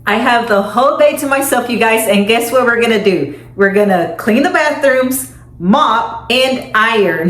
I have the whole day to myself, you guys, and guess what we're gonna do? We're gonna clean the bathrooms, mop, and iron.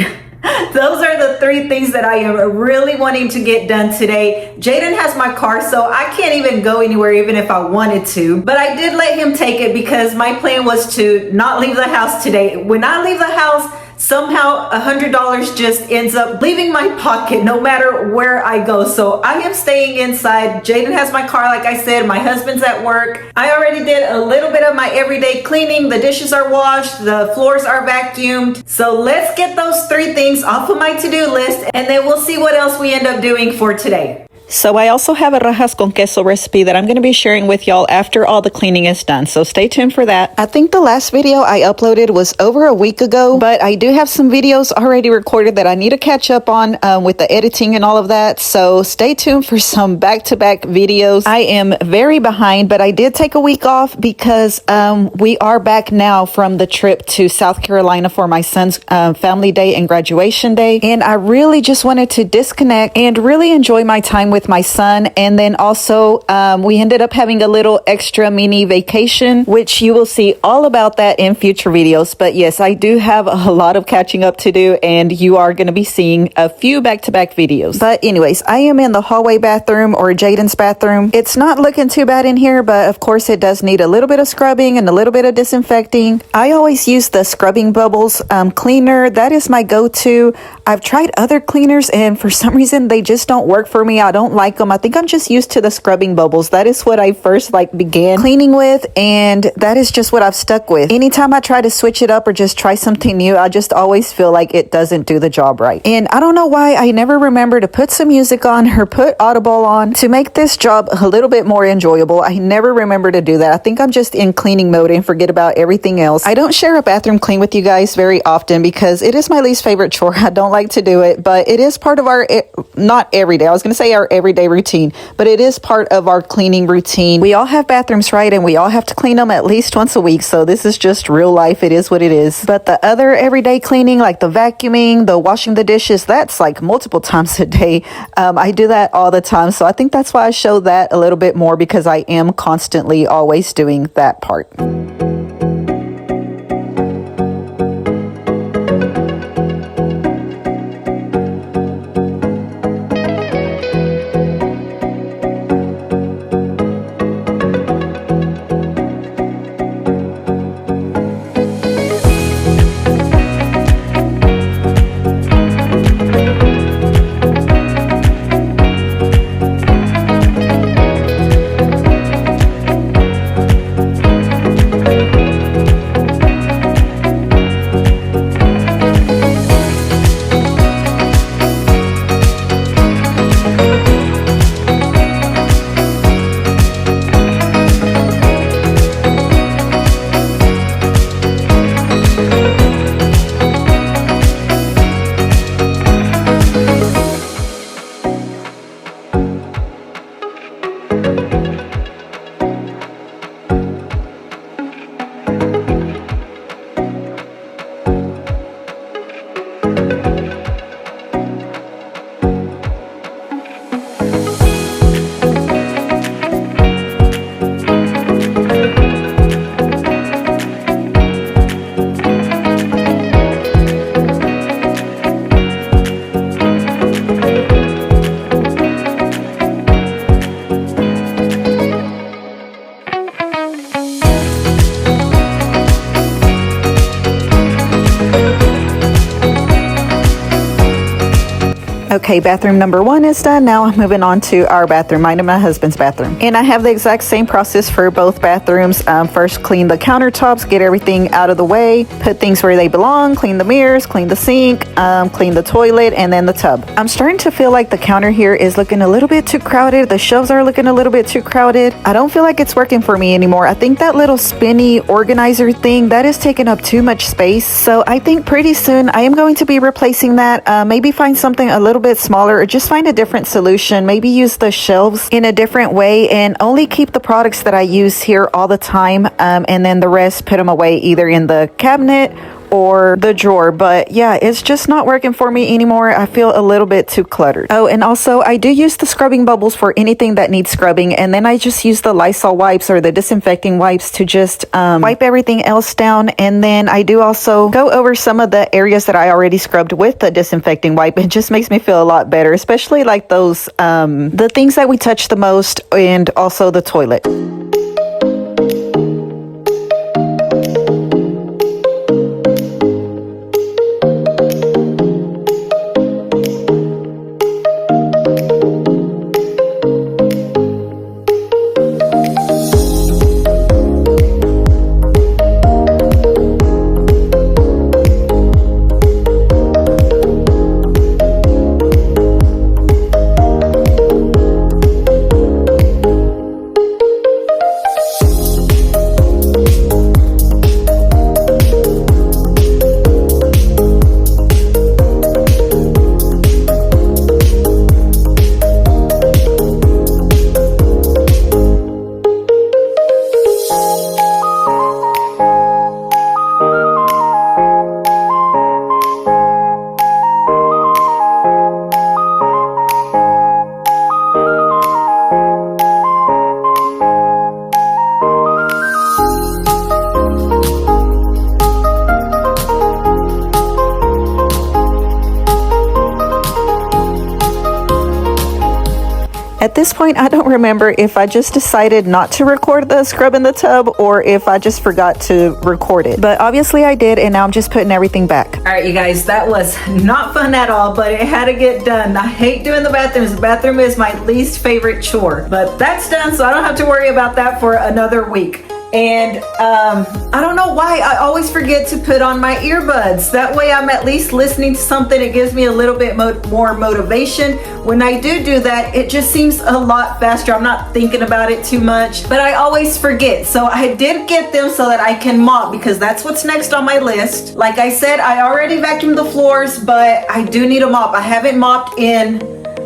Those are the three things that I am really wanting to get done today. Jaden has my car, so I can't even go anywhere even if I wanted to. But I did let him take it because my plan was to not leave the house today. When I leave the house, somehow $100 just ends up leaving my pocket no matter where I go. So I am staying inside. Jaden has my car, like I said. My husband's at work. I already did a little bit of my everyday cleaning. The dishes are washed. The floors are vacuumed. So let's get those three things off of my to-do list, and then we'll see what else we end up doing for today. So I also have a rajas con queso recipe that I'm going to be sharing with y'all after all the cleaning is done. So stay tuned for that. I think the last video I uploaded was over a week ago, but I do have some videos already recorded that I need to catch up on with the editing and all of that. So stay tuned for some back-to-back videos. I am very behind, but I did take a week off because we are back now from the trip to South Carolina for my son's family day and graduation day. And I really just wanted to disconnect and really enjoy my time with my son. And then also we ended up having a little extra mini vacation, which you will see all about that in future videos. But yes, I do have a lot of catching up to do, and you are going to be seeing a few back-to-back videos. But anyways, I am in the hallway bathroom, or Jaden's bathroom. It's not looking too bad in here, but of course it does need a little bit of scrubbing and a little bit of disinfecting. I always use the Scrubbing Bubbles cleaner. That is my go-to. I've tried other cleaners and for some reason they just don't work for me. I don't like them. I think I'm just used to the Scrubbing Bubbles. That is what I first began cleaning with, and that is just what I've stuck with. Anytime I try to switch it up or just try something new, I just always feel like it doesn't do the job right. And I don't know why I never remember to put some music on or put Audible on to make this job a little bit more enjoyable. I never remember to do that. I think I'm just in cleaning mode and forget about everything else. I don't share a bathroom clean with you guys very often because it is my least favorite chore. I don't like to do it, but it is part of our, not every day, I was going to say our everyday routine, but it is part of our cleaning routine. We all have bathrooms, right? And we all have to clean them at least once a week. So this is just real life. It is what it is. But the other everyday cleaning, like the vacuuming, the washing the dishes, that's like multiple times a day. I do that all the time. So I think that's why I show that a little bit more, because I am constantly always doing that part. Okay, bathroom number 1 is done. Now I'm moving on to our bathroom, mine and my husband's bathroom. And I have the exact same process for both bathrooms. First, clean the countertops, get everything out of the way, put things where they belong, clean the mirrors, clean the sink, clean the toilet, and then the tub. I'm starting to feel like the counter here is looking a little bit too crowded. The shelves are looking a little bit too crowded. I don't feel like it's working for me anymore. I think that little spinny organizer thing, that is taking up too much space. So I think pretty soon I am going to be replacing that. Maybe find something a little bit smaller, or just find a different solution. Maybe use the shelves in a different way and only keep the products that I use here all the time, and then the rest put them away either in the cabinet or the drawer. But yeah, it's just not working for me anymore. I feel a little bit too cluttered. Oh, and also I do use the scrubbing bubbles for anything that needs scrubbing, and then I just use the Lysol wipes or the disinfecting wipes to just wipe everything else down. And then I do also go over some of the areas that I already scrubbed with the disinfecting wipe. It just makes me feel a lot better, especially like those the things that we touch the most, and also the toilet. At this point, I don't remember if I just decided not to record the scrub in the tub or if I just forgot to record it. But obviously I did, and now I'm just putting everything back. All right, you guys, that was not fun at all, but it had to get done. I hate doing the bathrooms. The bathroom is my least favorite chore, but that's done, so I don't have to worry about that for another week. And I don't know why I always forget to put on my earbuds. That way I'm at least listening to something. It gives me a little bit more motivation. When I do that, it just seems a lot faster. I'm not thinking about it too much, but I always forget. So I did get them so that I can mop, because that's what's next on my list. Like I said, I already vacuumed the floors, but I do need a mop. I haven't mopped in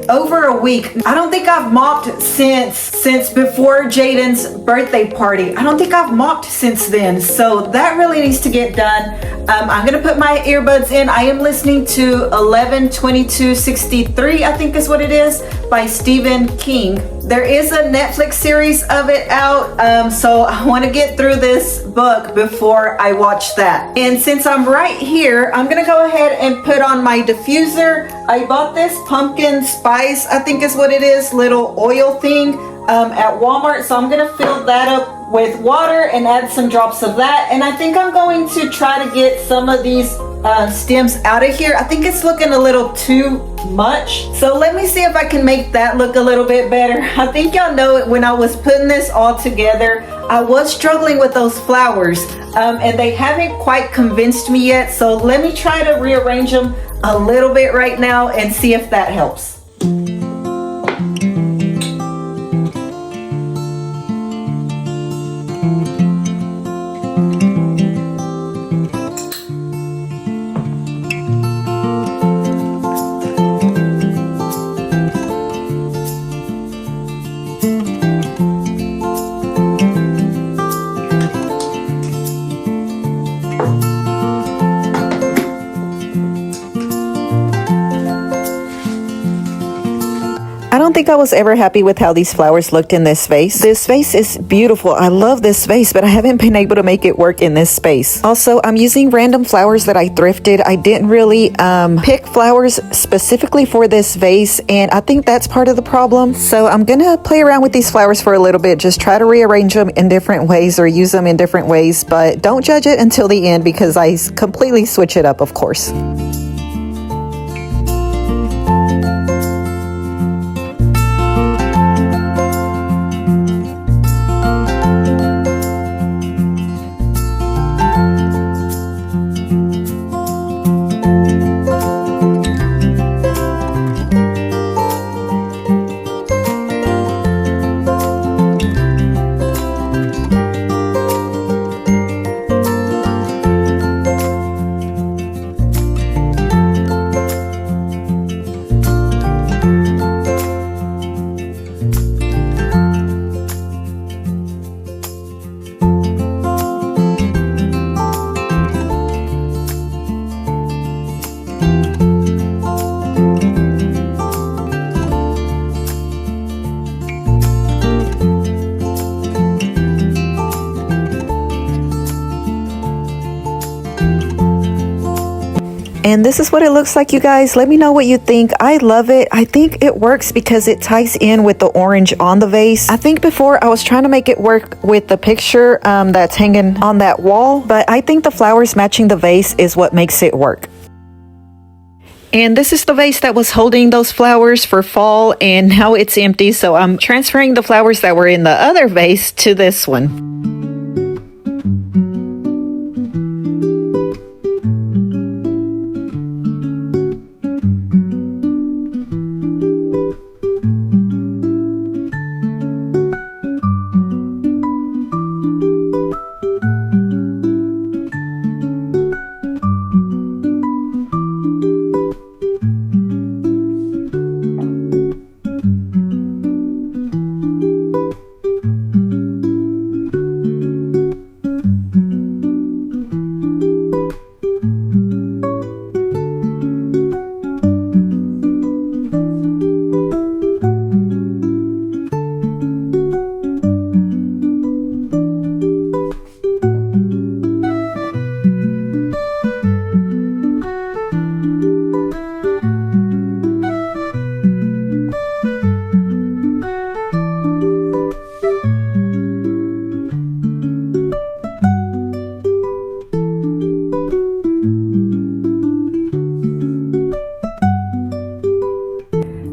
over a week. I don't think I've mopped since before Jaden's birthday party. I don't think I've mopped since then, so that really needs to get done. I'm gonna put my earbuds in. I am listening to 11/22/63, I think is what it is, by Stephen King. There is a Netflix series of it out, so I want to get through this book before I watch that. And since I'm right here, I'm gonna go ahead and put on my diffuser. I bought this pumpkin spice, I think is what it is, little oil thing at Walmart. So I'm gonna fill that up with water and add some drops of that. And I think I'm going to try to get some of these stems out of here. I think it's looking a little too much. So let me see if I can make that look a little bit better. I think y'all know it, when I was putting this all together, I was struggling with those flowers and they haven't quite convinced me yet. So let me try to rearrange them a little bit right now and see if that helps. I don't think I was ever happy with how these flowers looked in this vase. This vase is beautiful. I love this vase, but I haven't been able to make it work in this space. Also, I'm using random flowers that I thrifted. I didn't really pick flowers specifically for this vase, and I think that's part of the problem. So I'm gonna play around with these flowers for a little bit, just try to rearrange them in different ways or use them in different ways, but don't judge it until the end because I completely switch it up, of course. And this is what it looks like, you guys. Let me know what you think. I love it. I think it works because it ties in with the orange on the vase. I think before I was trying to make it work with the picture that's hanging on that wall, but I think the flowers matching the vase is what makes it work. And this is the vase that was holding those flowers for fall, and now it's empty, so I'm transferring the flowers that were in the other vase to this one.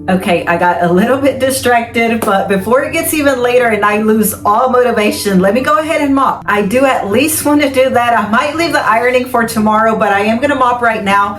Okay, I got a little bit distracted, but before it gets even later and I lose all motivation, let me go ahead and mop. I do at least want to do that. I might leave the ironing for tomorrow, but I am going to mop right now.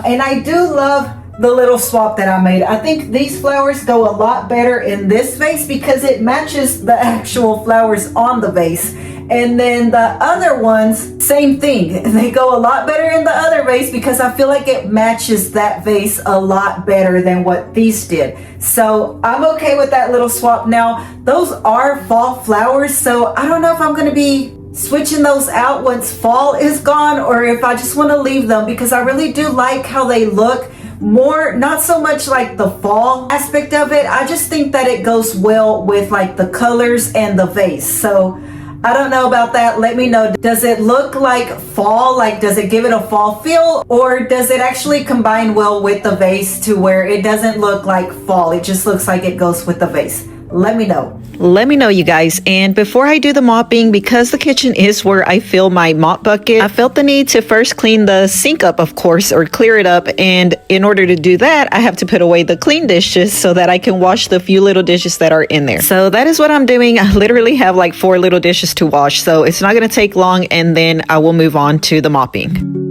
And I do love the little swap that I made. I think these flowers go a lot better in this vase because it matches the actual flowers on the vase. And then the other ones, same thing. They go a lot better in the other vase because I feel like it matches that vase a lot better than what these did. So I'm okay with that little swap. Now, those are fall flowers, so I don't know if I'm going to be switching those out once fall is gone or if I just want to leave them because I really do like how they look. More, not so much like the fall aspect of it. I just think that it goes well with like the colors and the vase. So I don't know about that. Let me know. Does it look like fall? Like, does it give it a fall feel? Or does it actually combine well with the vase to where it doesn't look like fall? It just looks like it goes with the vase. Let me know. Let me know, you guys. And before I do the mopping, because the kitchen is where I fill my mop bucket, I felt the need to first clean the sink up, of course, or clear it up. And in order to do that, I have to put away the clean dishes so that I can wash the few little dishes that are in there. So that is what I'm doing. I literally have like 4 little dishes to wash, so it's not going to take long, and then I will move on to the mopping.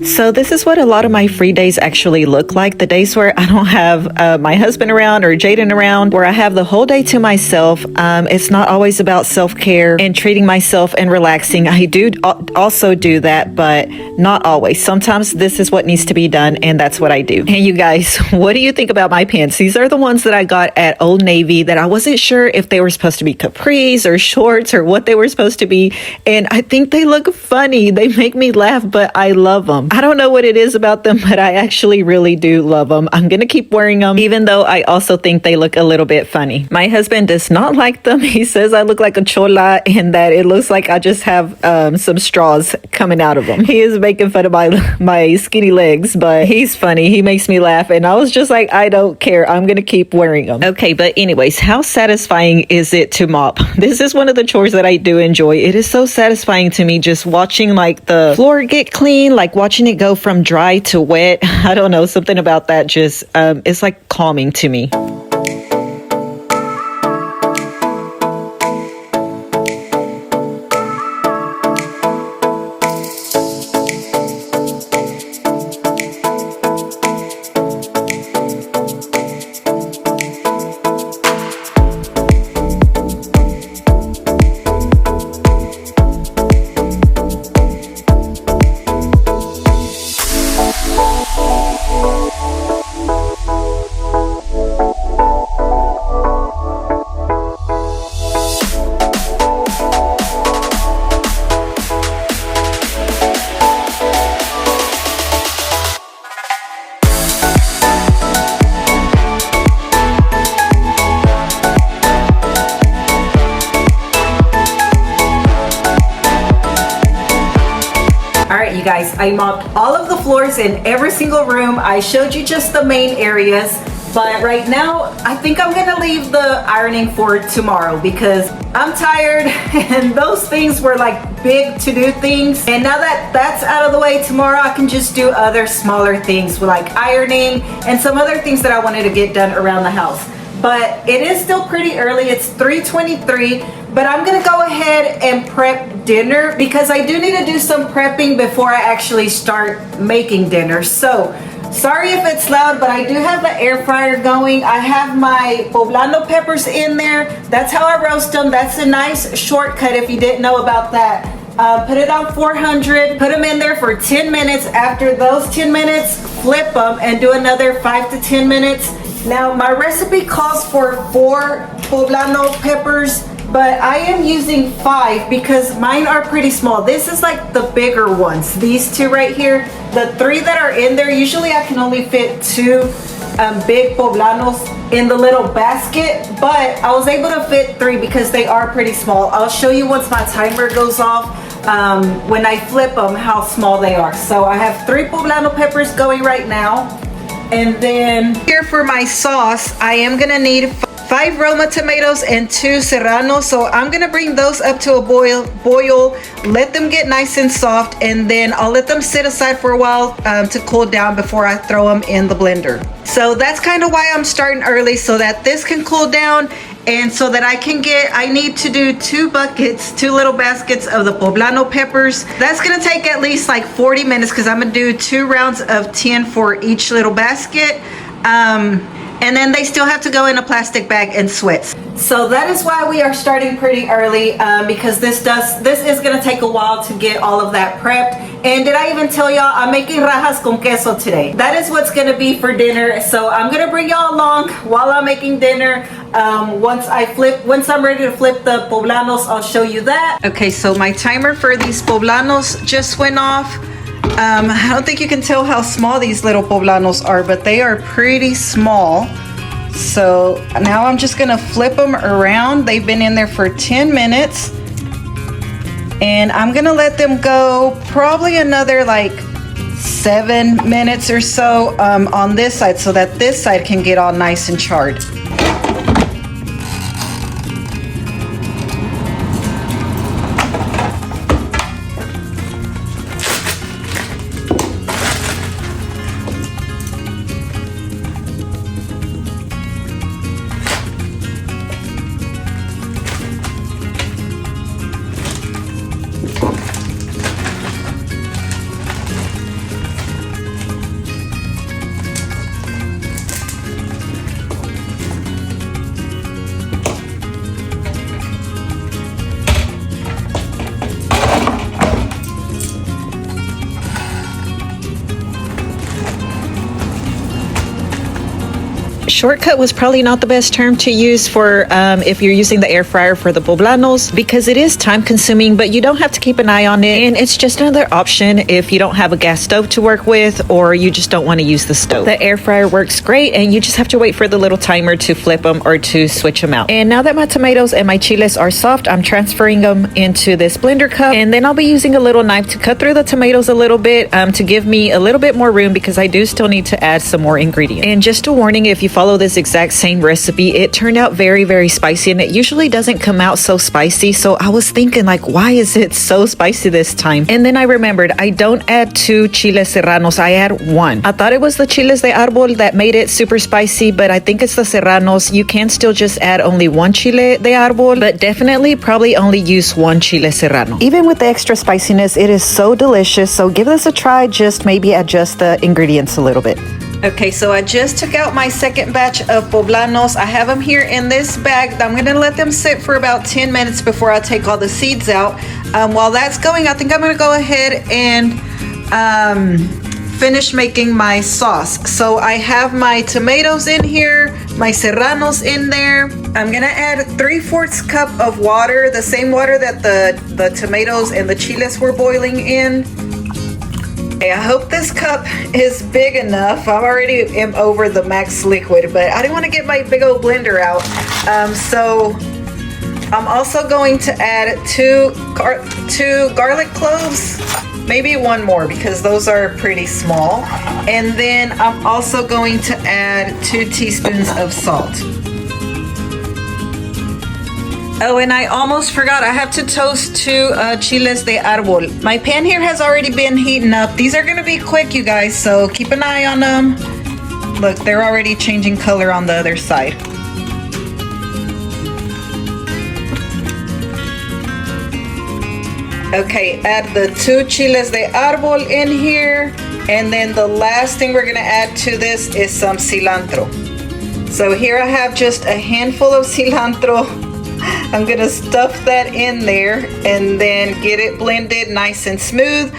So this is what a lot of my free days actually look like. The days where I don't have my husband around or Jaden around, where I have the whole day to myself. It's not always about self-care and treating myself and relaxing. I do also do that, but not always. Sometimes this is what needs to be done, and that's what I do. And you guys, what do you think about my pants? These are the ones that I got at Old Navy that I wasn't sure if they were supposed to be capris or shorts or what they were supposed to be. And I think they look funny. They make me laugh, but I love them. I don't know what it is about them, but I actually really do love them. I'm gonna keep wearing them, even though I also think they look a little bit funny. My husband does not like them. He says I look like a chola and that it looks like I just have some straws coming out of them. He is making fun of my skinny legs, but he's funny. He makes me laugh, and I was just like, I don't care. I'm gonna keep wearing them. Okay, but anyways, how satisfying is it to mop? This is one of the chores that I do enjoy. It is so satisfying to me just watching like the floor get clean, like watching it go from dry to wet. I don't know, something about that just it's like calming to me. You guys, I mopped all of the floors in every single room. I showed you just the main areas, but right now I think I'm gonna leave the ironing for tomorrow because I'm tired and those things were like big to-do things, and now that that's out of the way, tomorrow I can just do other smaller things like ironing and some other things that I wanted to get done around the house. But it is still pretty early. It's 3:23, but I'm gonna go ahead and prep dinner because I do need to do some prepping before I actually start making dinner. So sorry if it's loud, but I do have the air fryer going. I have my poblano peppers in there. That's how I roast them. That's a nice shortcut if you didn't know about that. Put it on 400, put them in there for 10 minutes. After those 10 minutes, flip them and do another 5 to 10 minutes. Now my recipe calls for 4 poblano peppers, but I am using 5 because mine are pretty small. This is like the bigger ones. These 2 right here, the 3 that are in there, usually I can only fit 2 big poblanos in the little basket, but I was able to fit 3 because they are pretty small. I'll show you once my timer goes off when I flip them how small they are. So I have 3 poblano peppers going right now. And then here for my sauce, I am gonna need 5 Roma tomatoes and 2 serranos. So I'm gonna bring those up to a boil, let them get nice and soft, and then I'll let them sit aside for a while to cool down before I throw them in the blender. So that's kind of why I'm starting early, so that this can cool down and so that I need to do 2 buckets, 2 little baskets of the poblano peppers. That's gonna take at least like 40 minutes because I'm gonna do 2 rounds of 10 for each little basket. And then they still have to go in a plastic bag and sweat. So that is why we are starting pretty early because this is gonna take a while to get all of that prepped. And did I even tell y'all I'm making rajas con queso today? That is what's gonna be for dinner. So I'm gonna bring y'all along while I'm making dinner. Once I'm ready to flip the poblanos, I'll show you that. Okay, so my timer for these poblanos just went off. I don't think you can tell how small these little poblanos are, but they are pretty small. So now I'm just gonna flip them around. They've been in there for 10 minutes. And I'm gonna let them go probably another like 7 minutes or so on this side so that this side can get all nice and charred. Shortcut was probably not the best term to use for if you're using the air fryer for the poblanos, because it is time consuming, but you don't have to keep an eye on it, and it's just another option if you don't have a gas stove to work with or you just don't want to use the stove. The air fryer works great, and you just have to wait for the little timer to flip them or to switch them out. And now that my tomatoes and my chiles are soft, I'm transferring them into this blender cup, and then I'll be using a little knife to cut through the tomatoes a little bit to give me a little bit more room, because I do still need to add some more ingredients. And just a warning, if you follow this exact same recipe, it turned out very, very spicy, and it usually doesn't come out so spicy. So I was thinking, like, why is it so spicy this time? And then I remembered I don't add 2 chiles serranos, I add 1. I thought it was the chiles de árbol that made it super spicy, but I think it's the serranos. You can still just add only 1 chile de árbol, but definitely probably only use 1 chile serrano. Even with the extra spiciness, it is so delicious. So give this a try, just maybe adjust the ingredients a little bit. Okay, so I just took out my second batch of poblanos. I have them here in this bag. I'm gonna let them sit for about 10 minutes before I take all the seeds out. While that's going, I think I'm gonna go ahead and finish making my sauce. So I have my tomatoes in here, my serranos in there. I'm gonna add 3/4 cup of water, the same water that the tomatoes and the chiles were boiling in. I hope this cup is big enough. I already am over the max liquid, but I didn't want to get my big old blender out. So I'm also going to add two garlic cloves, maybe 1 more, because those are pretty small. And then I'm also going to add 2 teaspoons of salt. Oh, and I almost forgot, I have to toast 2 chiles de árbol. My pan here has already been heating up. These are gonna be quick, you guys, so keep an eye on them. Look, they're already changing color on the other side. Okay, add the 2 chiles de árbol in here, and then the last thing we're gonna add to this is some cilantro. So here I have just a handful of cilantro. I'm gonna stuff that in there and then get it blended nice and smooth.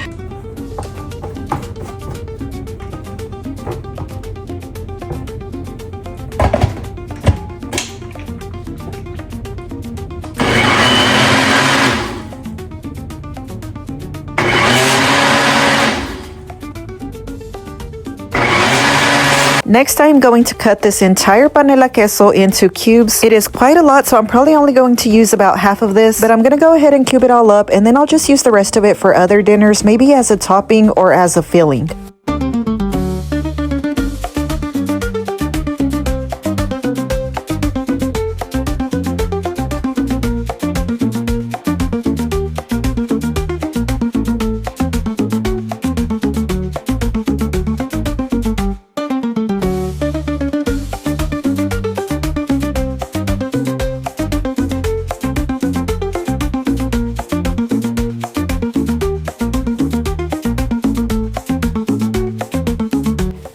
Next, I'm going to cut this entire panela queso into cubes. It is quite a lot, so I'm probably only going to use about half of this, but I'm gonna go ahead and cube it all up, and then I'll just use the rest of it for other dinners, maybe as a topping or as a filling.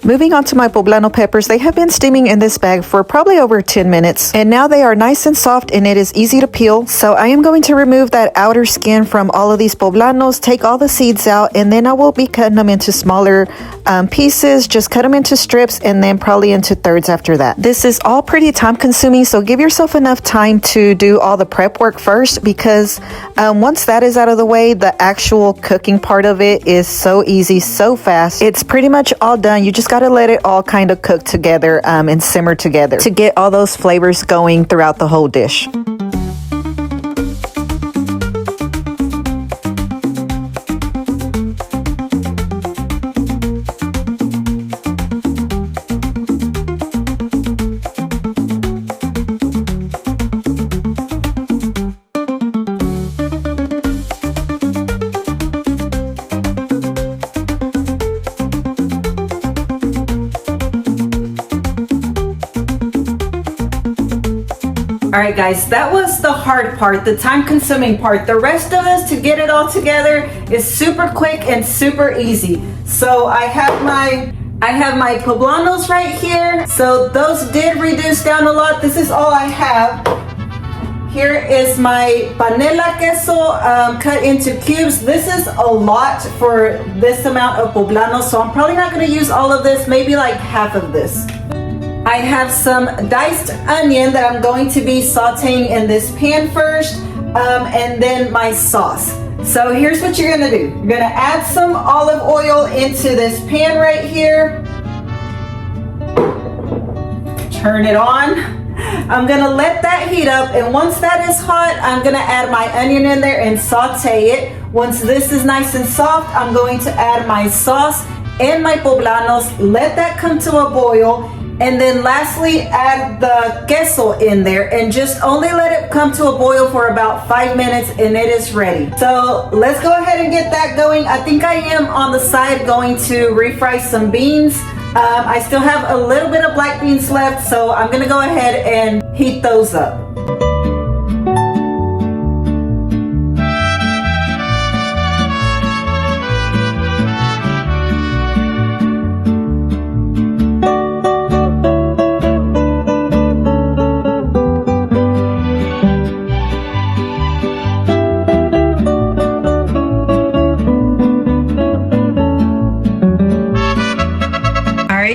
Moving on to my poblano peppers, they have been steaming in this bag for probably over 10 minutes. And now they are nice and soft and it is easy to peel. So I am going to remove that outer skin from all of these poblanos, take all the seeds out, and then I will be cutting them into smaller pieces. Just cut them into strips and then probably into thirds after that. This is all pretty time consuming, so give yourself enough time to do all the prep work first, because once that is out of the way, the actual cooking part of it is so easy, so fast. It's pretty much all done. You just got to let it all kind of cook together and simmer together to get all those flavors going throughout the whole dish. All right, guys, that was the hard part, the time-consuming part. The rest of this, to get it all together, is super quick and super easy. So I have my poblanos right here. So those did reduce down a lot. This is all I have. Here is my panela queso cut into cubes. This is a lot for this amount of poblanos, so I'm probably not going to use all of this, maybe like half of this. I have some diced onion that I'm going to be sauteing in this pan first, and then my sauce. So here's what you're gonna do. You're gonna add some olive oil into this pan right here. Turn it on. I'm gonna let that heat up, and once that is hot, I'm gonna add my onion in there and saute it. Once this is nice and soft, I'm going to add my sauce and my poblanos, let that come to a boil, and then lastly add the queso in there and just only let it come to a boil for about 5 minutes and it is ready. So let's go ahead and get that going. I think I am on the side going to refry some beans. I still have a little bit of black beans left, so I'm gonna go ahead and heat those up.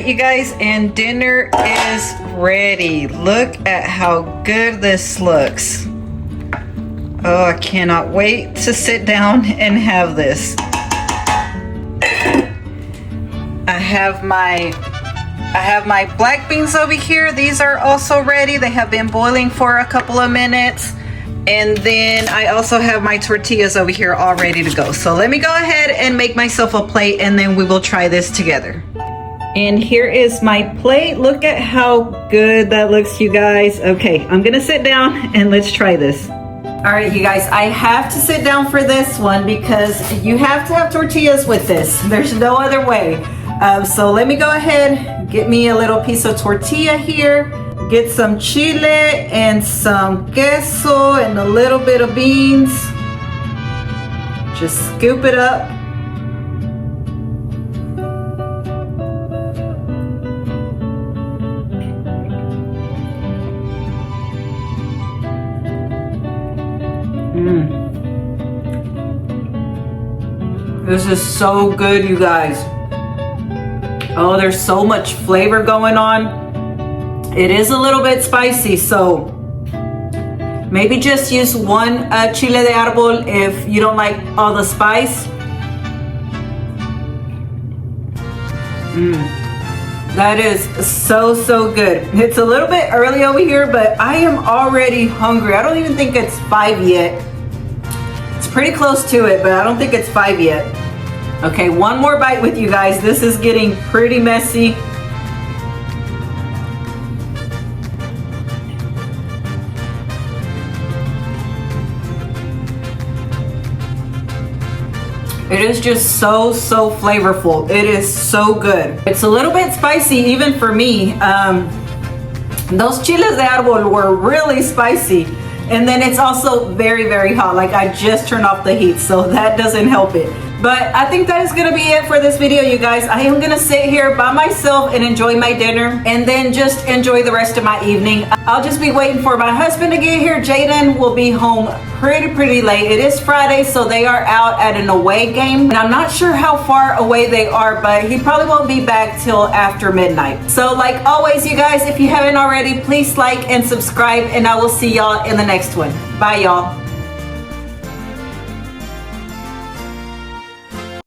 You guys, and dinner is ready. Look at how good this looks. Oh, I cannot wait to sit down and have this. I have my black beans over here. These are also ready. They have been boiling for a couple of minutes. And then I also have my tortillas over here all ready to go. So let me go ahead and make myself a plate and then we will try this together. And here is my plate. Look at how good that looks, you guys. Okay, I'm gonna sit down and let's try this. All right, you guys, I have to sit down for this one because you have to have tortillas with this. There's no other way. So let me go ahead, get me a little piece of tortilla here, get some chile and some queso and a little bit of beans. Just scoop it up. This is so good, you guys. Oh, there's so much flavor going on. It is a little bit spicy, so maybe just use one chile de árbol if you don't like all the spice. That is so good. It's a little bit early over here, but I am already hungry. I don't even think it's 5 yet. It's pretty close to it, but I don't think it's 5 yet. Okay, one more bite with you guys. This is getting pretty messy. It is just so flavorful. It is so good. It's a little bit spicy even for me. Those chiles de árbol were really spicy. And then it's also very hot. Like I just turned off the heat, so that doesn't help it. But I think that is gonna be it for this video, you guys. I am gonna sit here by myself and enjoy my dinner and then just enjoy the rest of my evening. I'll just be waiting for my husband to get here. Jaden will be home pretty late. It is Friday, so they are out at an away game. And I'm not sure how far away they are, but he probably won't be back till after midnight. So like always, you guys, if you haven't already, please like and subscribe, and I will see y'all in the next one. Bye, y'all.